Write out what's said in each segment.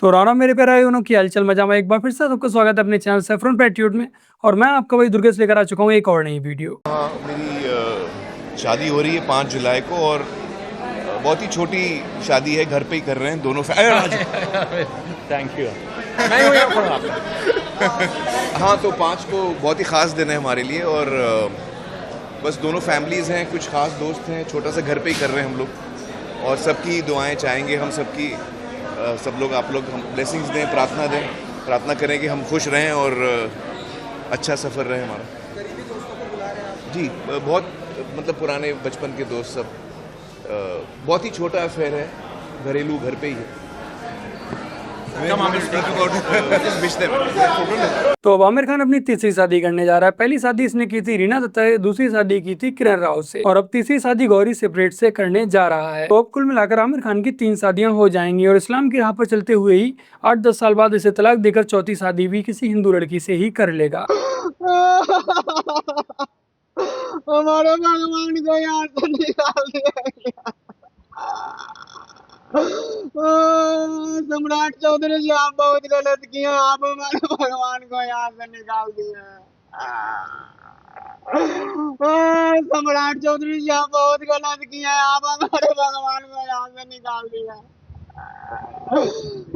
तो राणा मेरे प्यारे भाइयों की हालचाल मजा में एक बार फिर से सबका स्वागत है अपने चैनल सैफरन पैट्रियोट में। और मैं आपका भाई दुर्गेश लेकर आ चुका हूँ एक और नई वीडियो। हाँ, मेरी शादी हो रही है 5 जुलाई को और बहुत ही छोटी शादी है, घर पे ही कर रहे हैं दोनों थैंक यू। मैं हूँ यहाँ पर हाँ, तो 5 को बहुत ही ख़ास दिन है हमारे लिए और बस दोनों फैमिलीज़ हैं, कुछ ख़ास दोस्त हैं, छोटा सा घर पे ही कर रहे हैं हम लोग और सबकी दुआएं चाहेंगे हम सबकी। सब लोग आप लोग हम ब्लेसिंग्स दें, प्रार्थना करें कि हम खुश रहें और अच्छा सफ़र रहे हमारा। जी, बहुत मतलब पुराने बचपन के दोस्त सब। बहुत ही छोटा अफेयर है, घरेलू, घर पे ही है। तो अब आमिर खान अपनी तीसरी शादी करने जा रहा है। पहली शादी इसने की थी रीना दत्ता से, दूसरी शादी की थी किरण राव से और अब तीसरी शादी गौरी सेपरेट से करने जा रहा है। तो अब कुल मिलाकर आमिर खान की 3 शादियां हो जाएंगी और इस्लाम की राह पर चलते हुए ही 8-10 साल बाद इसे तलाक देकर चौथी शादी भी किसी हिंदू लड़की से ही कर लेगा। हमारे भगवान को यहाँ से निकाल दिया। सम्राट चौधरी जी, आप बहुत गलत किए, आप हमारे भगवान को यहाँ से निकाल दिए। सम्राट चौधरी जी, आप बहुत गलत किए, आप हमारे भगवान को यहाँ से निकाल दिए।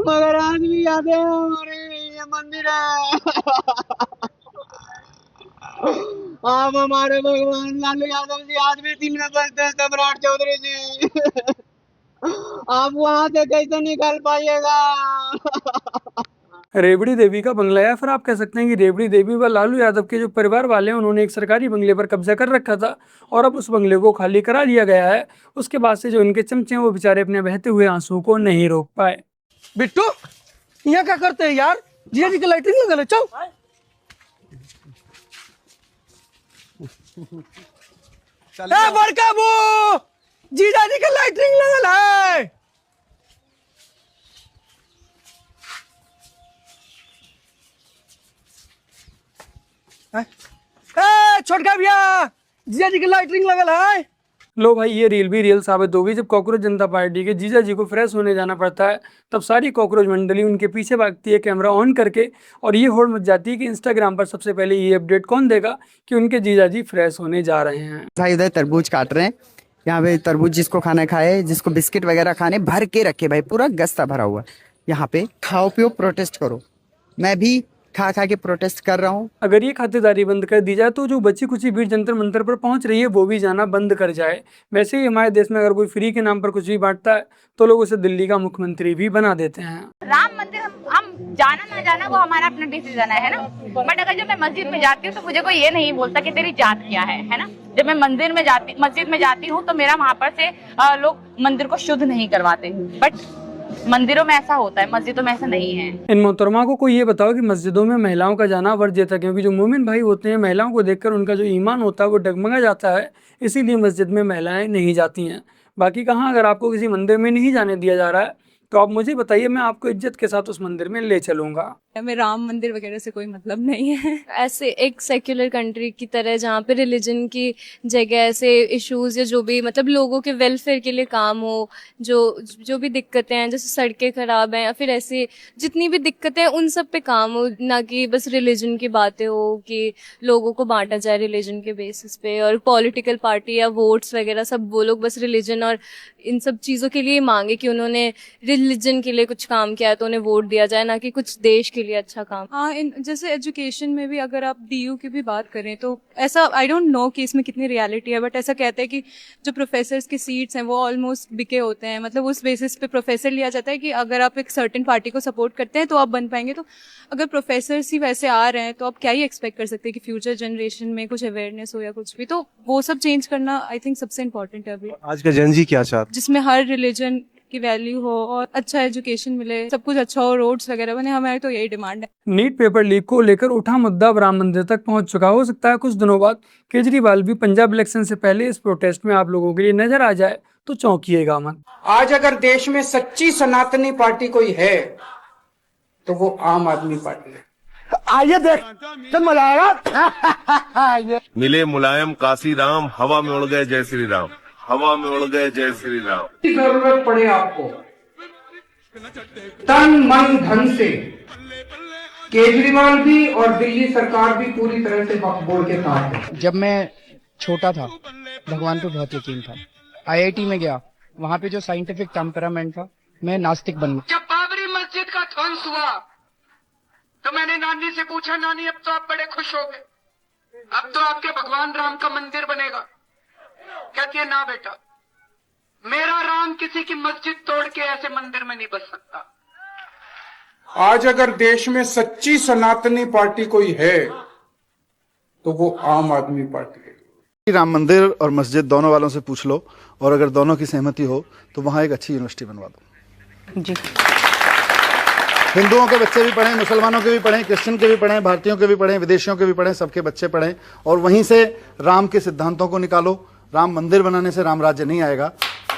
मगर आज भी याद है हमारे ये मंदिर है। आप हमारे भगवान लालू यादव जी आज भी दिल में बसते हैं। सम्राट चौधरी जी, आप वहां से कैसे निकल पाइएगा? रेवड़ी देवी का बंगला, या फिर आप कह सकते हैं कि रेवड़ी देवी व लालू यादव के जो परिवार वाले हैं उन्होंने एक सरकारी बंगले पर कब्जा कर रखा था और अब उस बंगले को खाली करा लिया गया है। उसके बाद से जो इनके चमचे हैं वो बेचारे अपने बहते हुए आंसू को नहीं रोक पाए। बिट्टू, यहाँ क्या करते हैं यार? जीजा जी की लाइटिंग लगा ले, चल। बड़का बू, जीजा जी की लाइटिंग लगल है। छोटका भैया, जीजा जी की लाइटिंग लगल है। लो भाई, ये रील भी रियल साबित होगी। जब कॉकरोच जनता पार्टी के जीजा जी को फ्रेश होने जाना पड़ता है तब सारी कॉकरोच मंडली उनके पीछे भागती है कैमरा ऑन करके और ये होड़ मच जाती है कि इंस्टाग्राम पर सबसे पहले ये अपडेट कौन देगा कि उनके जीजा जी फ्रेश होने जा रहे हैं। भाई उधर तरबूज काट रहे हैं, यहाँ पे तरबूज जिसको खाना खाए, जिसको बिस्किट वगैरह खाने भर के रखे भाई, पूरा गस्ता भरा हुआ। यहाँ पे खाओ पियो प्रोटेस्ट करो, मैं भी खा खा के प्रोटेस्ट कर रहा हूँ। अगर ये खातिरदारी बंद कर दी जाए तो जो बची कुछ भीड़ जंतर मंतर पर पहुंच रही है वो भी जाना बंद कर जाए। वैसे ही हमारे देश में अगर कोई फ्री के नाम पर कुछ भी बांटता है तो लोग उसे दिल्ली का मुख्यमंत्री भी बना देते हैं। राम मंदिर हम जाना ना जाना वो हमारा अपना डिसीजन है ना। बट अगर जब मैं मस्जिद में जाती हूँ तो मुझे कोई ये नहीं बोलता कि तेरी जात क्या है ना। जब मैं मस्जिद में जाती हूँ तो मेरा वहाँ पर से लोग मंदिर को शुद्ध नहीं करवाते, बट मंदिरों में ऐसा होता है, मस्जिदों में ऐसा नहीं है। इन मोहतरमा को कोई ये बताओ कि मस्जिदों में महिलाओं का जाना वर्जित है, क्योंकि जो मोमिन भाई होते हैं महिलाओं को देखकर उनका जो ईमान होता है वो डगमगा जाता है, इसीलिए मस्जिद में महिलाएं नहीं जाती हैं। बाकी कहाँ अगर आपको किसी मंदिर में नहीं जाने दिया जा रहा है तो आप मुझे बताइए, मैं आपको इज्जत के साथ उस मंदिर में ले चलूंगा। हमें राम मंदिर वगैरह से कोई मतलब नहीं है। ऐसे एक सेक्युलर कंट्री की तरह जहाँ पे रिलीजन की जगह ऐसे इश्यूज या जो भी मतलब लोगों के वेलफेयर के लिए काम हो, जो भी दिक्कतें हैं जैसे सड़कें खराब हैं या फिर ऐसी जितनी भी दिक्कतें हैं उन सब पे काम हो, ना कि बस रिलीजन की बातें हो कि लोगों को बांटा जाए रिलीजन के बेसिस पे। और पॉलिटिकल पार्टी या वोट्स वगैरह सब वो लोग बस रिलीजन और इन सब चीज़ों के लिए मांगे कि उन्होंने रिलीजन के लिए कुछ काम किया है तो उन्हें वोट दिया जाए, ना कि कुछ देश के लिए अच्छा काम। हाँ, जैसे एजुकेशन में भी अगर आप डीयू की भी बात करें तो ऐसा आई डोंट नो कि इसमें कितनी रियलिटी है, बट ऐसा कहते हैं कि जो प्रोफेसर्स की सीट्स हैं वो ऑलमोस्ट बिके होते हैं। मतलब उस बेसिस पे प्रोफेसर लिया जाता है कि अगर आप एक सर्टेन पार्टी को सपोर्ट करते हैं तो आप बन पाएंगे। तो अगर प्रोफेसर्स ही वैसे आ रहे हैं तो आप क्या ही एक्सपेक्ट कर सकते हैं कि फ्यूचर जनरेशन में कुछ अवेयरनेस हो या कुछ भी। तो वो सब चेंज करना आई थिंक सबसे इम्पोर्टेंट है अभी। आज का जन जी क्या चाहता है? जिसमें हर रिलीजन की वैल्यू हो और अच्छा एजुकेशन मिले, सब कुछ अच्छा हो, रोड्स वगैरह बने, हमारी तो यही डिमांड है। नीट पेपर लीक को लेकर उठा मुद्दा अब राम मंदिर तक पहुंच चुका। हो सकता है कुछ दिनों बाद केजरीवाल भी पंजाब इलेक्शन से पहले इस प्रोटेस्ट में आप लोगों के लिए नजर आ जाए तो चौंकिएगा मत। आज अगर देश में सच्ची सनातनी पार्टी कोई है तो वो आम आदमी पार्टी है। आइए देख, चल मजा आएगा। मिले मुलायम काशी राम, हवा में उड़ गए जय श्री राम, हवा में उड़ गए जय श्री राम। जरूरत पड़े आपको तन मन धन से केजरीवाल भी और दिल्ली सरकार भी पूरी तरह से बोल के कहा है। जब मैं छोटा था भगवान पे बहुत यकीन था। आईआईटी में गया, वहां पे जो साइंटिफिक टेम्परामेंट था, मैं नास्तिक बन गया। जब बाबरी मस्जिद का ध्वंस हुआ तो मैंने नानी से पूछा, नानी अब तो आप बड़े खुश हो गए, अब तो आपके भगवान राम का मंदिर बनेगा। कहती है ना बेटा, मेरा राम किसी की मस्जिद तोड़ के ऐसे मंदिर में नहीं बस सकता। आज अगर देश में सच्ची सनातनी पार्टी कोई है तो वो आम आदमी पार्टी है। राम मंदिर और मस्जिद दोनों वालों से पूछ लो, और अगर दोनों की सहमति हो तो वहां एक अच्छी यूनिवर्सिटी बनवा दो जी। हिंदुओं के बच्चे भी पढ़ें, मुसलमानों के भी पढ़ें, क्रिश्चियन के भी पढ़ें, भारतीयों के भी पढ़ें, विदेशियों के भी पढ़ें, सबके बच्चे पढ़ें, और वहीं से राम के सिद्धांतों को निकालो। राम मंदिर बनाने से राम राज्य नहीं आएगा,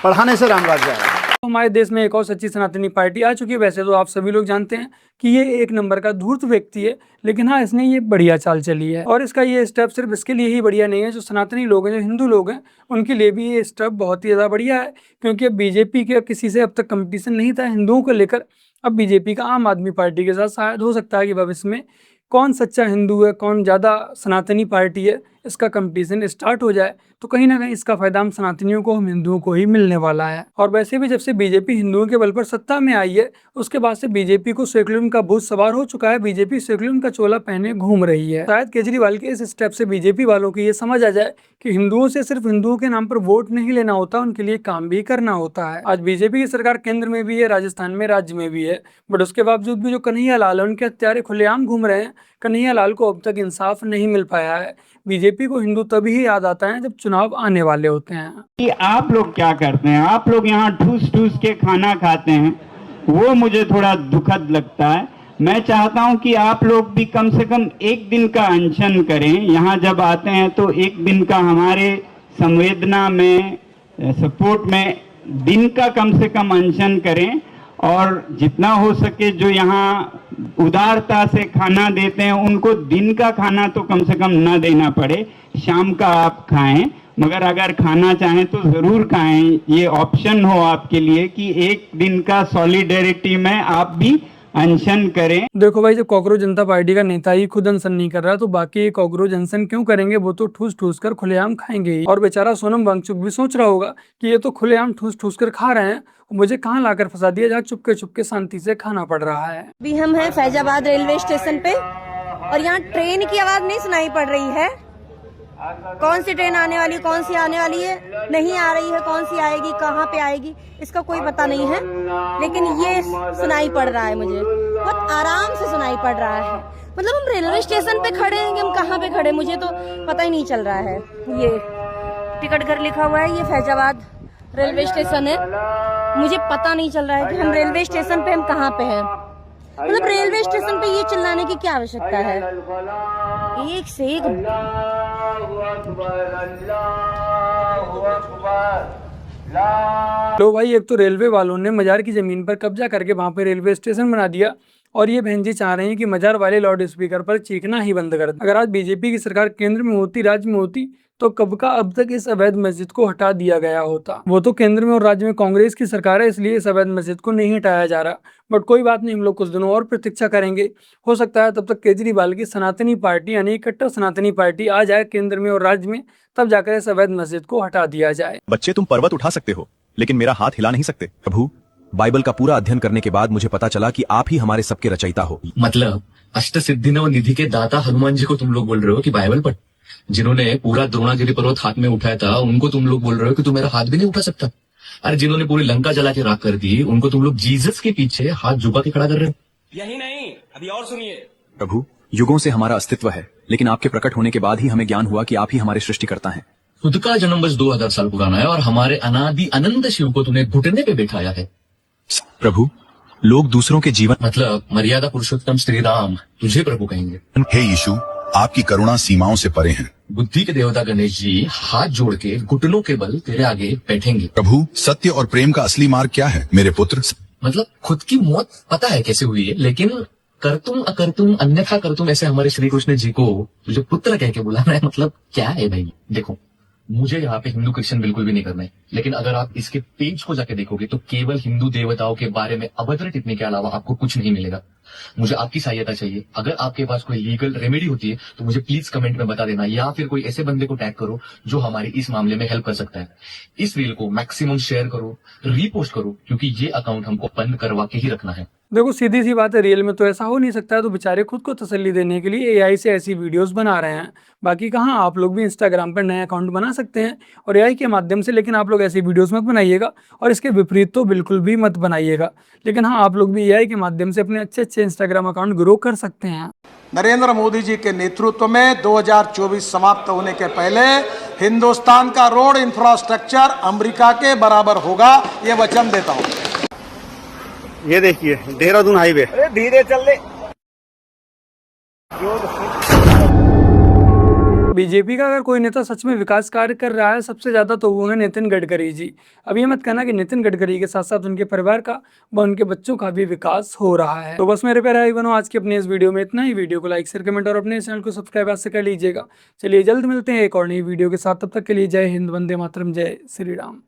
पढ़ाने से राम राज्य आएगा। हमारे देश में एक और सच्ची सनातनी पार्टी आ चुकी है। वैसे तो आप सभी लोग जानते हैं कि ये एक नंबर का धूर्त व्यक्ति है, लेकिन हाँ, इसने ये बढ़िया चाल चली है। और इसका ये स्टेप सिर्फ इसके लिए ही बढ़िया नहीं है, जो सनातनी लोग हैं, जो हिंदू लोग हैं, उनके लिए भी ये स्टेप बहुत ही ज़्यादा बढ़िया है। क्योंकि अब बीजेपी के किसी से अब तक कंपटीशन नहीं था हिंदुओं को लेकर। अब बीजेपी का आम आदमी पार्टी के साथ शायद हो सकता है कि भविष्य में कौन सच्चा हिंदू है, कौन ज़्यादा सनातनी पार्टी है, इसका कंपटीशन स्टार्ट हो जाए, तो कहीं ना कहीं इसका फायदा हम सनातनियों को, हम हिंदुओं को ही मिलने वाला है। और वैसे भी जब से बीजेपी हिंदुओं के बल पर सत्ता में आई है, उसके बाद से बीजेपी को सेकुलरिज्म का भूत सवार हो चुका है। बीजेपी सेकुलरिज्म का चोला पहने घूम रही है। शायद केजरीवाल के इस स्टेप से बीजेपी वालों को ये समझ आ जाए कि हिंदुओं से सिर्फ हिंदुओं के नाम पर वोट नहीं लेना होता, उनके लिए काम भी करना होता है। आज बीजेपी की सरकार केंद्र में भी है, राजस्थान में, राज्य में भी है, बट उसके बावजूद भी जो कन्हैया लाल है, उनके हत्यारे खुलेआम घूम रहे हैं। कन्हैया लाल को अब तक इंसाफ नहीं मिल पाया है। बीजेपी को हिंदू तभी ही याद आता है जब चुनाव आने वाले होते हैं। कि आप लोग क्या करते हैं, आप लोग यहाँ ठूस ठूस के खाना खाते हैं, वो मुझे थोड़ा दुखद लगता है। मैं चाहता हूँ कि आप लोग भी कम से कम एक दिन का अनशन करें। यहाँ जब आते हैं तो एक दिन का हमारे संवेदना में, सपोर्ट में दिन का कम से कम अनशन करें, और जितना हो सके जो यहाँ उदारता से खाना देते हैं उनको दिन का खाना तो कम से कम न देना पड़े, शाम का आप खाएं। मगर अगर खाना चाहें तो जरूर खाएं, ये ऑप्शन हो आपके लिए कि एक दिन का सॉलिडेरिटी में आप भी अनशन करें। देखो भाई, जब कॉकरोच जनता पार्टी का नेता ही खुद अनशन नहीं कर रहा, तो बाकी कॉकरोच अनशन क्यों करेंगे? वो तो ठूस ठूस कर खुलेआम खाएंगे ही। और बेचारा सोनम वांगचुक भी सोच रहा होगा कि ये तो खुलेआम ठूस ठूस कर खा रहे हैं, मुझे कहाँ लाकर फंसा दिया जहाँ चुपके शांति से खाना पड़ रहा है। अभी हम हैं फैजाबाद रेलवे स्टेशन पे, और यहाँ ट्रेन की आवाज नहीं सुनाई पड़ रही है। कौन सी ट्रेन आने वाली, कौन सी आने वाली है, नहीं आ रही है, कौन सी आएगी, कहाँ पे आएगी, इसका कोई पता नहीं है। लेकिन ये सुनाई पड़ रहा है, मुझे बहुत आराम से सुनाई पड़ रहा है। मतलब हम रेलवे स्टेशन पे खड़े हैं कि हम कहाँ पे खड़े, मुझे तो पता ही नहीं चल रहा है। ये टिकट घर लिखा हुआ है, ये फैजाबाद रेलवे स्टेशन है, मुझे पता नहीं चल रहा है कि हम रेलवे स्टेशन पे हम कहाँ पे हैं। मतलब रेलवे स्टेशन पे ये चिल्लाने की क्या आवश्यकता है? एक से एक लो भाई, एक तो रेलवे वालों ने मजार की जमीन पर कब्जा करके वहां पे रेलवे स्टेशन बना दिया, और ये बहन जी चाह रहे हैं कि मजार वाले लाउड स्पीकर पर चीखना ही बंद कर दें। अगर आज बीजेपी की सरकार केंद्र में होती, राज्य में होती, तो कब का अब तक इस अवैध मस्जिद को हटा दिया गया होता। वो तो केंद्र में और राज्य में कांग्रेस की सरकार है, इसलिए इस अवैध मस्जिद को नहीं हटाया जा रहा। बट कोई बात नहीं, हम लोग कुछ दिनों और प्रतीक्षा करेंगे। हो सकता है तब तक केजरीवाल की सनातनी पार्टी यानी कट्टर सनातनी पार्टी आ जाए केंद्र में और राज्य में, तब जाकर इस अवैध मस्जिद को हटा दिया जाए। बच्चे, तुम पर्वत उठा सकते हो लेकिन मेरा हाथ हिला नहीं सकते। प्रभु, बाइबल का पूरा अध्ययन करने के बाद मुझे पता चला कि आप ही हमारे सबके रचयिता हो। मतलब अष्ट सिद्धि नव निधि के दाता हनुमान जी को तुम लोग बोल रहे हो कि बाइबल पढ़? जिन्होंने पूरा द्रोणागिरी पर्वत हाथ में उठाया था, उनको तुम लोग बोल रहे हो कि तू मेरा हाथ भी नहीं उठा सकता? अरे जिन्होंने पूरी लंका जला के राख कर दी, उनको तुम लोग जीसस के पीछे हाथ झुका के खड़ा कर रहे हो। यही नहीं, अभी और सुनिए। प्रभु, युगों से हमारा अस्तित्व है, लेकिन आपके प्रकट होने के बाद ही हमें ज्ञान हुआ कि आप ही हमारे सृष्टिकर्ता हैं। खुद का जन्म बस 2000 साल पुराना है और हमारे अनादि अनंत शिव को तूने घुटने पे बैठाया है। प्रभु, लोग दूसरों के जीवन, मतलब मर्यादा पुरुषोत्तम श्री राम तुझे प्रभु कहेंगे। हे यीशु, आपकी करुणा सीमाओं से परे है। बुद्धि के देवता गणेश जी हाथ जोड़ के घुटनों के बल तेरे आगे बैठेंगे। प्रभु, सत्य और प्रेम का असली मार्ग क्या है मेरे पुत्र? मतलब खुद की मौत पता है कैसे हुई है, लेकिन करतुम अकर्तुम अन्यथा करतुम, ऐसे हमारे श्री कृष्ण जी को जो पुत्र कह के बुलाना है, मतलब क्या है भाई? देखो, मुझे यहाँ पे हिंदू क्रिश्चियन बिल्कुल भी नहीं करना है, लेकिन अगर आप इसके पेज को जाके देखोगे तो केवल हिंदू देवताओं के बारे में अभद्र टिप्पणी के अलावा आपको कुछ नहीं मिलेगा। मुझे आपकी सहायता चाहिए। अगर आपके पास कोई लीगल रेमेडी होती है तो मुझे प्लीज कमेंट में बता देना, या फिर कोई ऐसे बंदे को टैग करो जो हमारी इस मामले में हेल्प कर सकता है। इस रील को मैक्सिमम शेयर करो, रीपोस्ट करो, क्योंकि ये अकाउंट हमको बंद करवा के ही रखना है। देखो सीधी सी बात है, रियल में तो ऐसा हो नहीं सकता है, तो बेचारे खुद को तसल्ली देने के लिए एआई से ऐसी वीडियोस बना रहे हैं। बाकी कहाँ आप लोग भी इंस्टाग्राम पर नया अकाउंट बना सकते हैं और एआई के माध्यम से, लेकिन आप लोग ऐसी वीडियोस मत बनाइएगा और इसके विपरीत तो बिल्कुल भी मत बनाइएगा। लेकिन हाँ, आप लोग भी एआई के माध्यम से अपने अच्छे अच्छे इंस्टाग्राम अकाउंट ग्रो कर सकते हैं। नरेंद्र मोदी जी के नेतृत्व में 2024 समाप्त होने के पहले हिंदुस्तान का रोड इंफ्रास्ट्रक्चर अमेरिका के बराबर होगा, ये वचन देता हूँ। ये देखिए देहरादून हाईवे, धीरे चल ले। बीजेपी का अगर कोई नेता सच में विकास कार्य कर रहा है सबसे ज्यादा, तो वो है नितिन गडकरी जी। अब ये मत कहना कि नितिन गडकरी के साथ साथ उनके परिवार का व उनके बच्चों का भी विकास हो रहा है। तो बस मेरे प्यारे भाई बहनों, आज की अपने इस वीडियो में इतना ही। वीडियो को लाइक शेयर कमेंट और अपने चैनल को सब्सक्राइब आज से कर लीजिएगा। चलिए जल्द मिलते हैं एक और नई वीडियो के साथ, तब तक के लिए जय हिंद, वंदे मातरम, जय श्री राम।